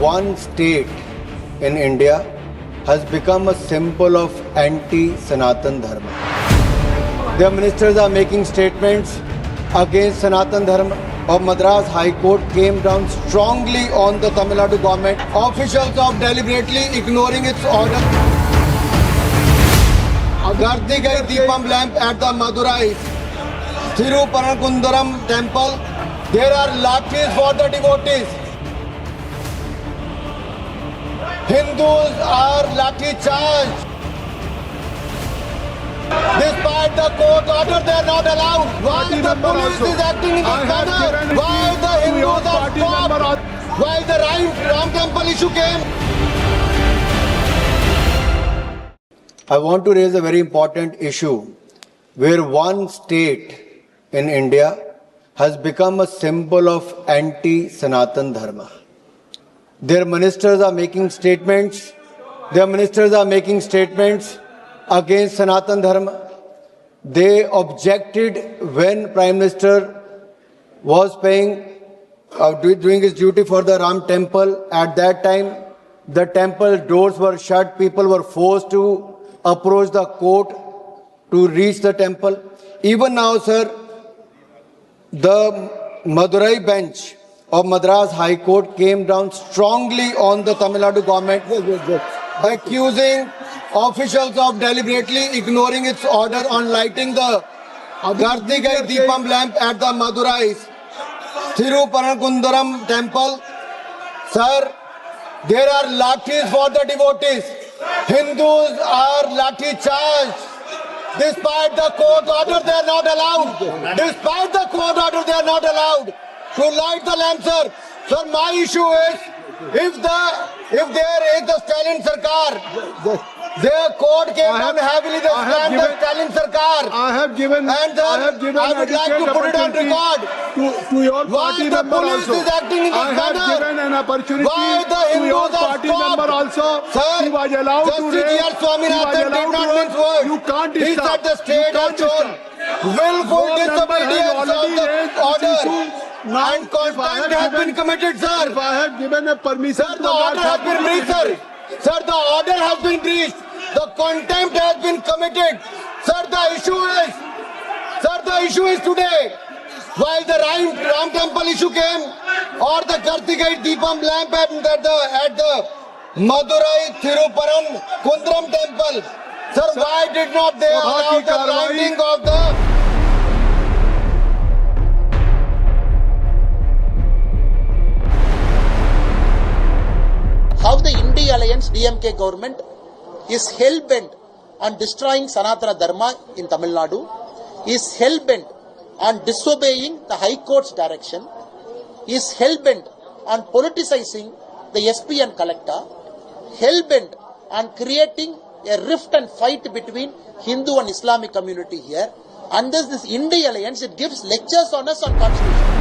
one state in India has become a symbol of anti-Sanatan Dharma. Their ministers are making statements against Sanatan Dharma. Of Madras High Court came down strongly on the Tamil Nadu government. Officials are deliberately ignoring its order. Gardigai Deepam lamp at the Madurai Thiruparankundaram temple. There are lathis for the devotees. Hindus are lathi charged. Despite the court order, they are not allowed. Why the police is acting in this manner? Why the Hindus are stopped? Why the Ram temple issue came? I want to raise a very important issue where one state in India has become a symbol of anti-Sanatan Dharma. Their ministers are making statements. Against Sanatan Dharma. They objected when Prime Minister was doing his duty for the Ram temple. At that time, the temple doors were shut. People were forced to approach the court to reach the temple. Even now, sir, the Madurai bench of Madras High Court came down strongly on the Tamil Nadu government, accusing officials of deliberately ignoring its order on lighting the Gardigai Deepam lamp at the Madurai Thiruparankundaram temple. Sir, there are lathis for the devotees. Hindus are lathi charged. Despite the court order, they are not allowed. To light the lamp, sir. Sir, my issue is, if there is the Stalin Sarkar, their court came down heavily, the Stalin Sarkar. I would like to put it on record. To your party member also. Why the police is acting in this manner? I have given an opportunity Why the to your Hindus are party stopped? member also. Sir, he was allowed to Justice raise. G.R. Swaminathan did not mince words. You can't He said the state has shown willful disobedience of the order. And contempt has been committed, sir. If I have given a permission, Sir, the order has been breached, sir. Sir, the order has been breached. The contempt has been committed. Sir, the issue is today, while the Ram temple issue came, or the Gardigai Deepam lamp at the Madurai Thiruparan Kundaram temple. Sir, why did not they allow the lighting of the... How the India Alliance DMK government is hell-bent on destroying Sanatana Dharma in Tamil Nadu, is hell-bent on disobeying the High Court's direction, is hell-bent on politicizing the SP and collector, hell-bent on creating a rift and fight between Hindu and Islamic community here. Under this India Alliance, it gives lectures on us on constitution.